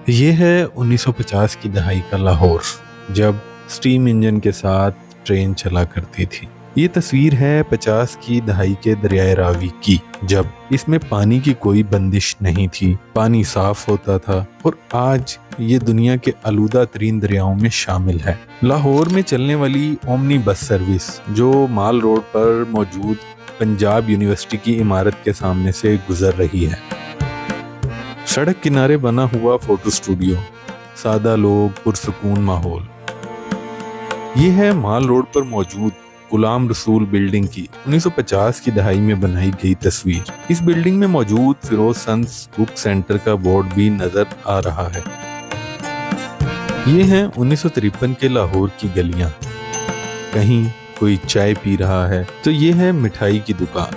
یہ ہے 1950 کی دہائی کا لاہور، جب سٹیم انجن کے ساتھ ٹرین چلا کرتی تھی۔ یہ تصویر ہے 50 کی دہائی کے دریائے راوی کی، جب اس میں پانی کی کوئی بندش نہیں تھی، پانی صاف ہوتا تھا، اور آج یہ دنیا کے آلودہ ترین دریاؤں میں شامل ہے۔ لاہور میں چلنے والی اومنی بس سروس، جو مال روڈ پر موجود پنجاب یونیورسٹی کی عمارت کے سامنے سے گزر رہی ہے۔ سڑک کنارے بنا ہوا فوٹو اسٹوڈیو، سادہ لوگ، پرسکون ماحول۔ یہ ہے مال روڈ پر موجود غلام رسول بلڈنگ کی 1950 کی دہائی میں بنائی گئی تصویر۔ اس بلڈنگ میں موجود فیروز سنس بک سینٹر کا بورڈ بھی نظر آ رہا ہے۔ یہ ہیں 1953 کے لاہور کی گلیاں۔ کہیں کوئی چائے پی رہا ہے تو یہ ہے مٹھائی کی دکان،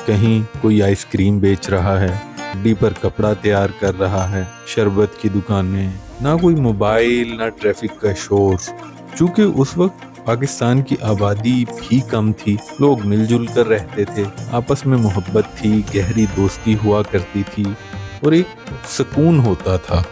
کہیں کوئی آئس کریم بیچ رہا ہے، ڈی پر کپڑا تیار کر رہا ہے، شربت کی دکانیں، نہ کوئی موبائل، نہ ٹریفک کا شور۔ چونکہ اس وقت پاکستان کی آبادی بھی کم تھی، لوگ مل جل کر رہتے تھے، آپس میں محبت تھی، گہری دوستی ہوا کرتی تھی، اور ایک سکون ہوتا تھا۔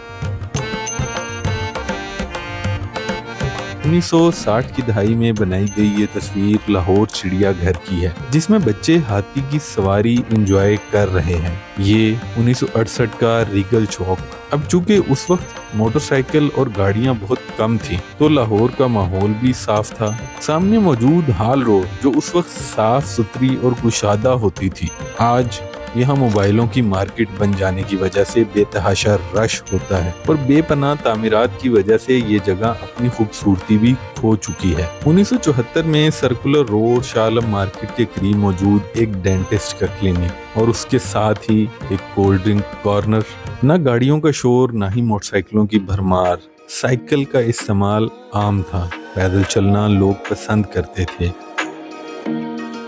1960 کی دہائی میں بنائی گئی یہ تصویر لاہور چڑیا گھر کی ہے، جس میں بچے ہاتھی کی سواری انجوائے کر رہے ہیں۔ یہ 1968 کا ریگل چوک۔ اب چونکہ اس وقت موٹر سائیکل اور گاڑیاں بہت کم تھیں، تو لاہور کا ماحول بھی صاف تھا۔ سامنے موجود ہال روڈ، جو اس وقت صاف ستھری اور کشادہ ہوتی تھی، آج یہاں موبائلوں کی مارکیٹ بن جانے کی وجہ سے بے تحاشا رش ہوتا ہے، اور بے پناہ تعمیرات کی وجہ سے یہ جگہ اپنی خوبصورتی بھی کھو چکی ہے۔ 1974 میں circular road Shah Alam market کے قریب موجود ایک ڈینٹسٹ کا کلینک، اور اس کے ساتھ ہی ایک کولڈ ڈرنک کارنر۔ نہ گاڑیوں کا شور، نہ ہی موٹر سائیکلوں کی بھرمار۔ سائیکل کا استعمال عام تھا، پیدل چلنا لوگ پسند کرتے تھے۔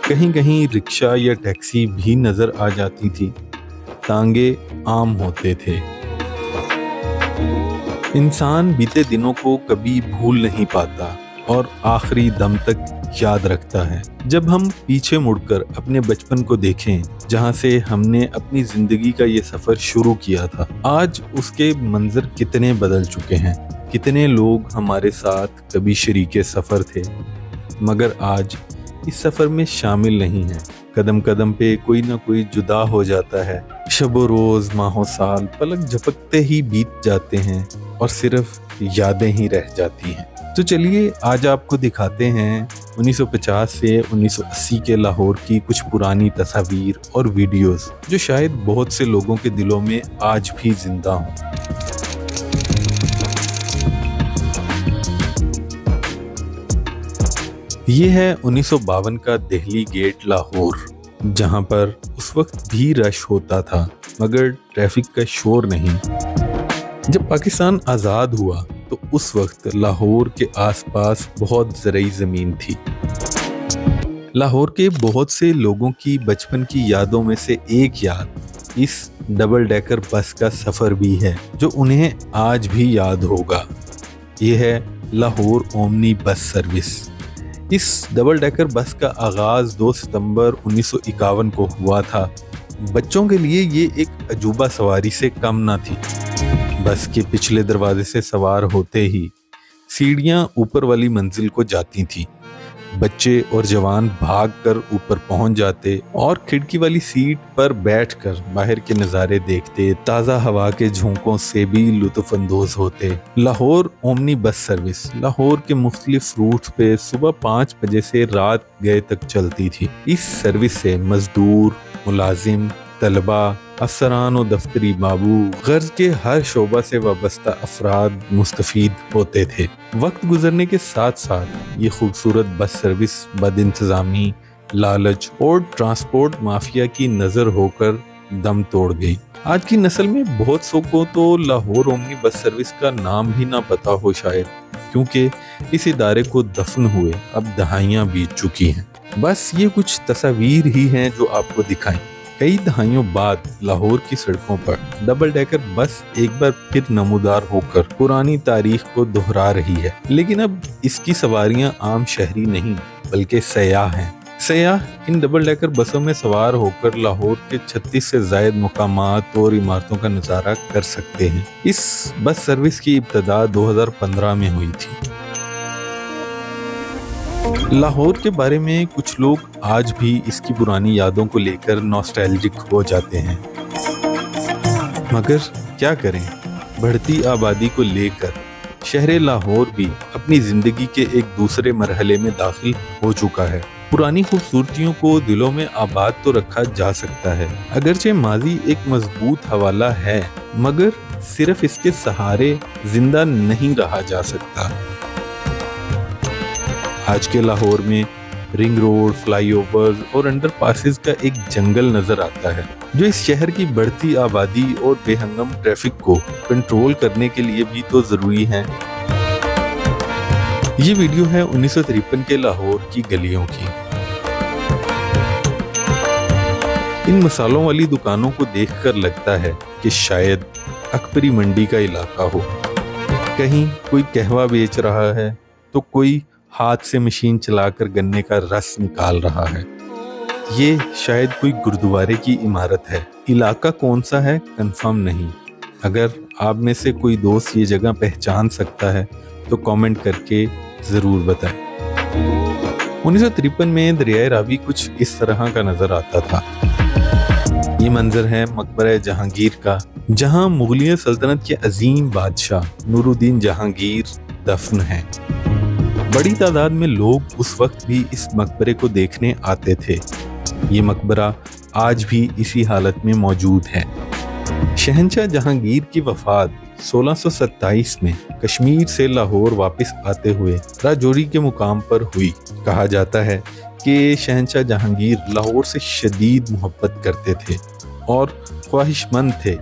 کہیں کہیں رکشہ یا ٹیکسی بھی نظر آ جاتی تھی، تانگے عام ہوتے تھے۔ انسان بیتے دنوں کو کبھی بھول نہیں پاتا اور آخری دم تک یاد رکھتا ہے۔ جب ہم پیچھے مڑ کر اپنے بچپن کو دیکھیں، جہاں سے ہم نے اپنی زندگی کا یہ سفر شروع کیا تھا، آج اس کے منظر کتنے بدل چکے ہیں۔ کتنے لوگ ہمارے ساتھ کبھی شریک سفر تھے، مگر آج اس سفر میں شامل نہیں ہیں۔ قدم قدم پہ کوئی نہ کوئی جدا ہو جاتا ہے۔ شب و روز، ماہ و سال پلک جھپکتے ہی بیت جاتے ہیں، اور صرف یادیں ہی رہ جاتی ہیں۔ تو چلیے آج آپ کو دکھاتے ہیں 1950 سے 1980 کے لاہور کی کچھ پرانی تصاویر اور ویڈیوز، جو شاید بہت سے لوگوں کے دلوں میں آج بھی زندہ ہوں۔ یہ ہے 1952 کا دہلی گیٹ لاہور، جہاں پر اس وقت بھی رش ہوتا تھا، مگر ٹریفک کا شور نہیں۔ جب پاکستان آزاد ہوا تو اس وقت لاہور کے آس پاس بہت زرعی زمین تھی۔ لاہور کے بہت سے لوگوں کی بچپن کی یادوں میں سے ایک یاد اس ڈبل ڈیکر بس کا سفر بھی ہے، جو انہیں آج بھی یاد ہوگا۔ یہ ہے لاہور اومنی بس سروس۔ اس ڈبل ڈیکر بس کا آغاز 2 ستمبر 1951 کو ہوا تھا۔ بچوں کے لیے یہ ایک عجوبہ سواری سے کم نہ تھی۔ بس کے پچھلے دروازے سے سوار ہوتے ہی سیڑھیاں اوپر والی منزل کو جاتی تھیں۔ بچے اور جوان بھاگ کر اوپر پہنچ جاتے اور کھڑکی والی سیٹ پر بیٹھ کر باہر کے نظارے دیکھتے، تازہ ہوا کے جھونکوں سے بھی لطف اندوز ہوتے۔ Lahore omni bus service Lahore کے مختلف روٹس پہ صبح 5 بجے سے رات گئے تک چلتی تھی۔ اس سروس سے مزدور، ملازم، طلبہ، افسران و دفتری بابو، غرض کے ہر شعبہ سے وابستہ افراد مستفید ہوتے تھے۔ وقت گزرنے کے ساتھ ساتھ یہ خوبصورت بس سروس بد انتظامی، لالچ اور ٹرانسپورٹ مافیا کی نظر ہو کر دم توڑ گئی۔ آج کی نسل میں بہت سو کو تو لاہور اومنی بس سروس کا نام ہی نہ پتا ہو شاید، کیونکہ اس ادارے کو دفن ہوئے اب دہائیاں بیت چکی ہیں۔ بس یہ کچھ تصاویر ہی ہیں جو آپ کو دکھائیں۔ کئی دہائیوں بعد لاہور کی سڑکوں پر ڈبل ڈیکر بس ایک بار پھر نمودار ہو کر پرانی تاریخ کو دہرا رہی ہے، لیکن اب اس کی سواریاں عام شہری نہیں بلکہ سیاح ہیں۔ सयाह इन डबल डेकर बसों में सवार होकर लाहौर के 36 से ज़ायद मुकामात और इमारतों का नज़ारा कर सकते हैं। इस बस सर्विस की इब्तिदा 2015 में हुई थी। लाहौर के बारे में कुछ लोग आज भी इसकी पुरानी यादों को लेकर नॉस्टैल्जिक हो जाते हैं, मगर क्या करें, बढ़ती आबादी को लेकर शहर लाहौर भी अपनी जिंदगी के एक दूसरे मरहले में दाखिल हो चुका है। पुरानी खूबसूरतियों को दिलों में आबाद तो रखा जा सकता है, अगरचे माजी एक मजबूत हवाला है, मगर सिर्फ इसके सहारे जिंदा नहीं रहा जा सकता। आज के लाहौर में रिंग रोड, फ्लाईओवर्स और अंडरपासेस का एक जंगल नजर आता है, जो इस शहर की बढ़ती आबादी और बेहंगम ट्रैफिक को कंट्रोल करने के लिए भी तो जरूरी है। ये वीडियो है 1953 के लाहौर की गलियों की। इन मसालों वाली दुकानों को देखकर लगता है कि शायद अकबरी मंडी का इलाका हो। कहीं कोई कहवा बेच रहा है तो कोई हाथ से मशीन चलाकर गन्ने का रस निकाल रहा है। ये शायद कोई गुरुद्वारे की इमारत है। इलाका कौन सा है कंफर्म नहीं। अगर आप में से कोई दोस्त ये जगह पहचान सकता है तो कमेंट करके ज़रूर बताएं। 1953 में दरियाए रावी कुछ इस तरह का नज़र आता था। ये मंजर है मकबरा जहांगीर का, जहां मुगलिया सल्तनत के अजीम बादशाह नूरुद्दीन जहांगीर दफन हैं। बड़ी तादाद में लोग उस वक्त भी इस मकबरे को देखने आते थे। ये मकबरा आज भी इसी हालत में मौजूद है। शहंशाह जहांगीर की वफात 1627 में कश्मीर से लाहौर वापस आते हुए राजौरी के मुकाम पर हुई। कहा जाता है कि शहंशाह जहांगीर लाहौर से शदीद मोहब्बत करते थे और ख्वाहिशमंद थे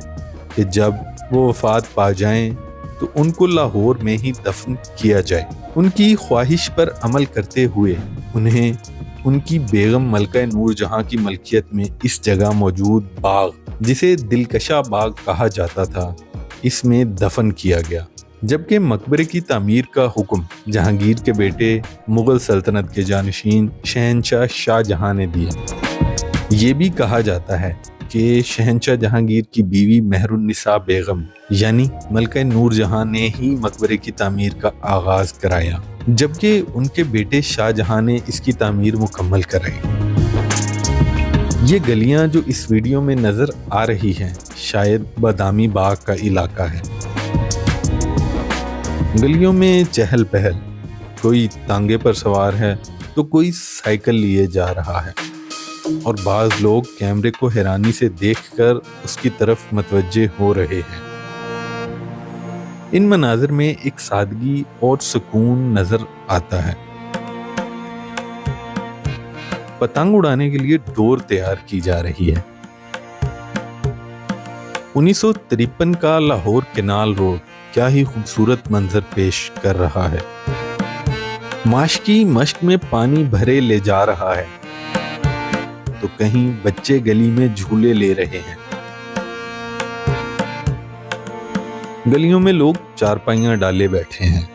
कि जब वो वफात पा जाएं तो उनको लाहौर में ही दफन किया जाए। उनकी ख्वाहिश पर अमल करते हुए उन्हें उनकी बेगम मलका नूर जहां की मलकियत में इस जगह मौजूद बाग, जिसे दिलकशा बाग कहा जाता था, इसमें दफन किया गया। जबकि मकबरे की तामीर का हुक्म जहांगीर के बेटे मुगल सल्तनत के जानशीन शहंशाह शाहजहां ने दिया। ये भी कहा जाता है कि शहंशाह जहांगीर की बीवी मेहरुन्निसा बेगम यानी मलका नूर जहां ने ही मकबरे की तामीर का आगाज कराया, जबकि उनके बेटे शाहजहां ने इसकी तामीर मुकम्मल कराई। ये गलियां जो इस वीडियो में नजर आ रही हैं शायद बादामी बाग का इलाका है। गलियों में चहल पहल, कोई तांगे पर सवार है तो कोई साइकिल लिए जा रहा है और बाज लोग कैमरे को हैरानी से देखकर उसकी तरफ मतवज्जे हो रहे हैं। इन मनाजिर में एक सादगी और सुकून नजर आता है। पतंग उड़ाने के लिए डोर तैयार की जा रही है। 1953 का लाहौर केनाल रोड क्या ही खूबसूरत मंजर पेश कर रहा है। माशकी मश्क में पानी भरे ले जा रहा है तो कहीं बच्चे गली में झूले ले रहे हैं। गलियों में लोग चारपाइयां डाले बैठे हैं।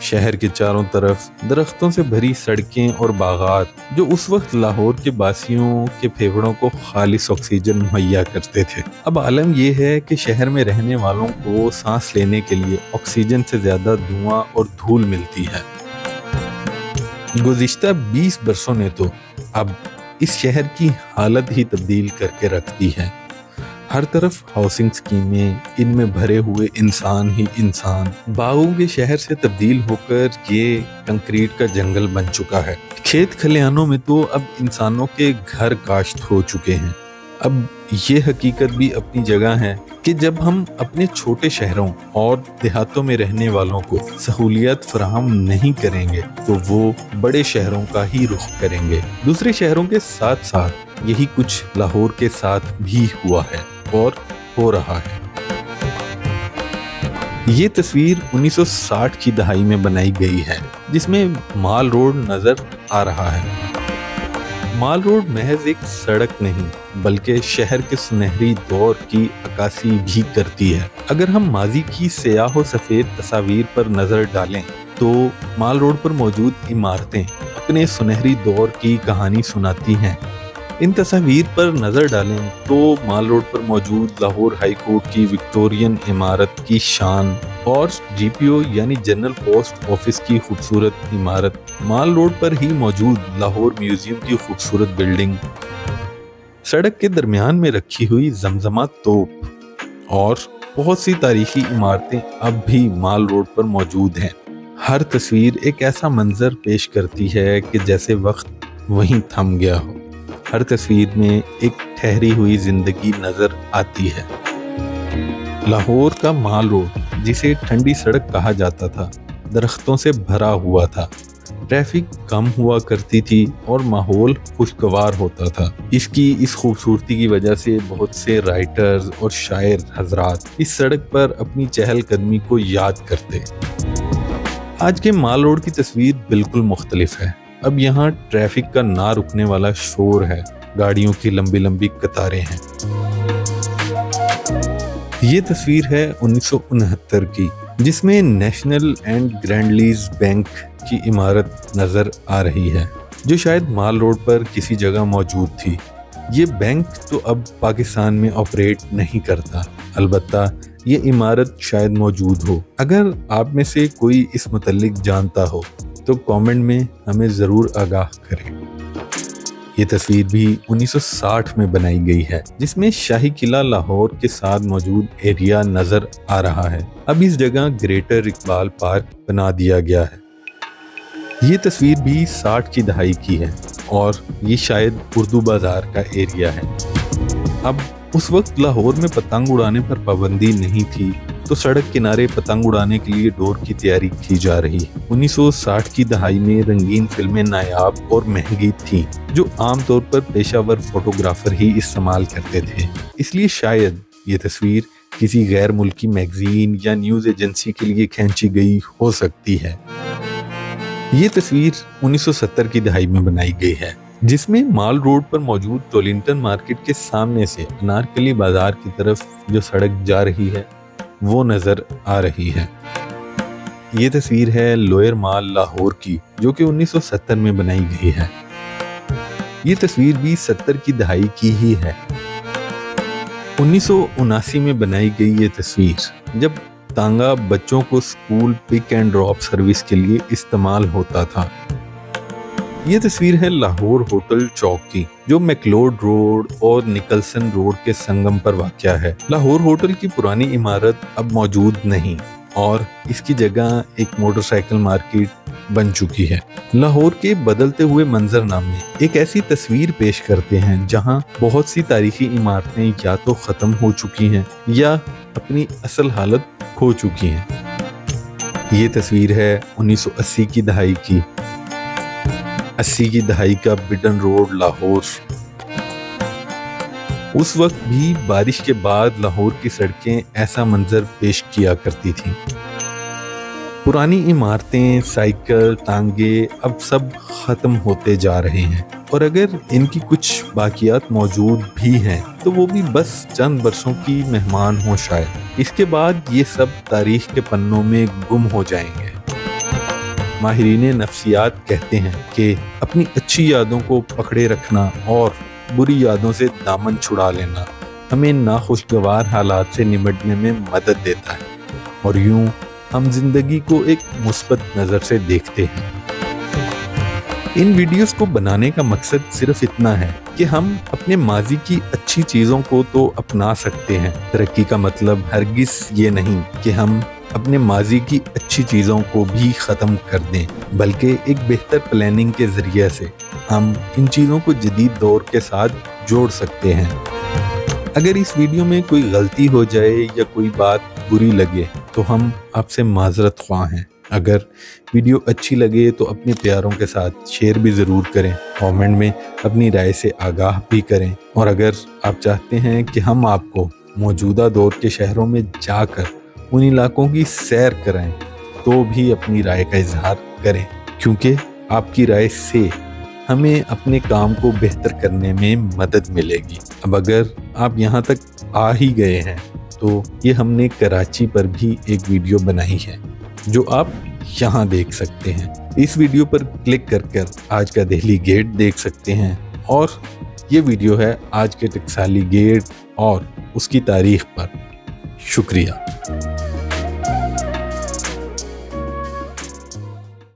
शहर के चारों तरफ दरख्तों से भरी सड़कें और बागात जो उस वक्त लाहौर के बासियों के फेफड़ों को खालिस ऑक्सीजन मुहैया करते थे। अब आलम यह है कि शहर में रहने वालों को सांस लेने के लिए ऑक्सीजन से ज्यादा धुआं और धूल मिलती है। गुज़िश्ता 20 बरसों ने तो अब इस शहर की हालत ही तब्दील करके रख दी है। हर तरफ हाउसिंग स्कीमें, इनमें भरे हुए इंसान ही इंसान बागों के शहर से तब्दील होकर ये कंक्रीट का जंगल बन चुका है। खेत खलिहानों में तो अब इंसानों के घर काश्त हो चुके हैं। अब ये हकीकत भी अपनी जगह है कि जब हम अपने छोटे शहरों और देहातों में रहने वालों को सहूलियत फराहम नहीं करेंगे तो वो बड़े शहरों का ही रुख करेंगे। दूसरे शहरों के साथ साथ यही कुछ लाहौर के साथ भी हुआ है और हो रहा है। ये तस्वीर 1960 की दहाई में बनाई गई है, जिसमें माल रोड नजर आ रहा है। माल रोड महज एक सड़क नहीं बल्कि शहर के सुनहरी दौर की अक्कासी भी करती है। अगर हम माजी की स्याह और सफेद तस्वीर पर नजर डालें तो माल रोड पर मौजूद इमारतें अपने सुनहरी दौर की कहानी सुनाती हैं। इन तस्वीर पर नज़र डालें तो माल रोड पर मौजूद लाहौर हाई कोर्ट की विक्टोरियन इमारत की शान और GPO यानी जनरल पोस्ट ऑफिस की खूबसूरत इमारत, माल रोड पर ही मौजूद लाहौर म्यूजियम की खूबसूरत बिल्डिंग, सड़क के दरमियान में रखी हुई जमजमा तोप और बहुत सी तारीखी इमारतें अब भी माल रोड पर मौजूद हैं। हर तस्वीर एक ऐसा मंजर पेश करती है कि जैसे वक्त वहीं थम गया हो। हर तस्वीर में एक ठहरी हुई जिंदगी नजर आती है। लाहौर का माल रोड, जिसे ठंडी सड़क कहा जाता था, दरख्तों से भरा हुआ था, ट्रैफिक कम हुआ करती थी और माहौल खुशगवार होता था। इसकी इस खूबसूरती की वजह से बहुत से राइटर्स और शायर हजरात इस सड़क पर अपनी चहलकदमी को याद करते। आज के माल रोड की तस्वीर बिल्कुल मुख्तलिफ है। अब यहाँ ट्रैफिक का ना रुकने वाला शोर है, गाड़ियों की लंबी लंबी कतारें हैं। ये तस्वीर है 1969 की, जिसमें national and grand lease bank की इमारत नजर आ रही है, जो शायद माल रोड पर किसी जगह मौजूद थी। ये बैंक तो अब पाकिस्तान में ऑपरेट नहीं करता, अलबत्ता ये इमारत शायद मौजूद हो। अगर आप में से कोई इस मुतल्लिक जानता हो तो कमेंट में हमें ज़रूर आगाह करें। ये तस्वीर भी 1960 में बनाई गई है, जिसमें शाही किला लाहौर के साथ मौजूद एरिया नजर आ रहा है। अब इस जगह ग्रेटर इकबाल पार्क बना दिया गया है। ये तस्वीर भी 60 की दहाई की है और ये शायद उर्दू बाजार का एरिया है। अब उस वक्त लाहौर में पतंग उड़ाने पर पाबंदी नहीं थी, तो सड़क किनारे पतंग उड़ाने के लिए डोर की तैयारी की जा रही है। 1960 की दहाई में रंगीन फिल्में नायाब और महंगी थीं, जो आमतौर पर पेशावर फोटोग्राफर ही इस्तेमाल करते थे। इसलिए शायद ये तस्वीर किसी गैर मुल्की मैगजीन या न्यूज़ एजेंसी के लिए खींची गई हो सकती है। ये तस्वीर 1970 की दहाई में बनाई गई है, जिसमें माल रोड पर मौजूद टोलिंगटन मार्केट के सामने से अनारकली बाजार की तरफ जो सड़क जा रही है वो नजर आ रही है। ये तस्वीर है लोअर माल लाहौर की, जो कि 1970 में बनाई गई है। ये तस्वीर भी 70 की दहाई की ही है। 1979 में बनाई गई ये तस्वीर जब तांगा बच्चों को school pick and drop service के लिए इस्तेमाल होता था। ये तस्वीर है लाहौर होटल चौक की, जो मैकलोड रोड और निकलसन रोड के संगम पर वाक़या है। लाहौर होटल की पुरानी इमारत अब मौजूद नहीं और इसकी जगह एक मोटरसाइकिल मार्केट बन चुकी है। लाहौर के बदलते हुए मंजरनामे एक ऐसी तस्वीर पेश करते हैं जहां बहुत सी तारीखी इमारतें या तो ख़त्म हो चुकी हैं या अपनी असल हालत खो चुकी हैं। ये तस्वीर है 1980 की दहाई की, 80 की दहाई का बिडन रोड लाहौर। उस वक्त भी बारिश के बाद लाहौर की सड़कें ऐसा मंजर पेश किया करती थीं। पुरानी इमारतें, साइकिल, तांगे अब सब खत्म होते जा रहे हैं और अगर इनकी कुछ बाकियात मौजूद भी हैं तो वो भी बस चंद बरसों की मेहमान हो शायद। इसके बाद ये सब तारीख के पन्नों में गुम हो जाएंगे। माहिरीन नफ्सियात कहते हैं कि अपनी अच्छी यादों को पकड़े रखना और बुरी यादों से दामन छुड़ा लेना हमें नाखुशगवार हालात से निपटने में मदद देता है और यूं हम जिंदगी को एक मुस्बत नज़र से देखते हैं। इन वीडियोस को बनाने का मकसद सिर्फ इतना है कि हम अपने माजी की अच्छी चीज़ों को तो अपना सकते हैं। तरक्की का मतलब हरगिज़ ये नहीं कि हम अपने माजी की अच्छी चीज़ों को भी ख़त्म कर दें, बल्कि एक बेहतर प्लानिंग के ज़रिए से हम इन चीज़ों को जदीद दौर के साथ जोड़ सकते हैं। अगर इस वीडियो में कोई गलती हो जाए या कोई बात बुरी लगे तो हम आपसे माजरत ख्वाह हैं। अगर वीडियो अच्छी लगे तो अपने प्यारों के साथ शेयर भी ज़रूर करें, कमेंट में अपनी राय से आगाह भी करें और अगर आप चाहते हैं कि हम आपको मौजूदा दौर के शहरों में जाकर उन इलाकों की सैर कराएं तो भी अपनी राय का इजहार करें, क्योंकि आपकी राय से हमें अपने काम को बेहतर करने में मदद मिलेगी। अब अगर आप यहाँ तक आ ही गए हैं तो ये हमने कराची पर भी एक वीडियो बनाई है जो आप यहाँ देख सकते हैं। इस वीडियो पर क्लिक कर आज का दिल्ली गेट देख सकते हैं। और ये वीडियो है आज के टकसाली गेट और उसकी तारीख पर। शुक्रिया।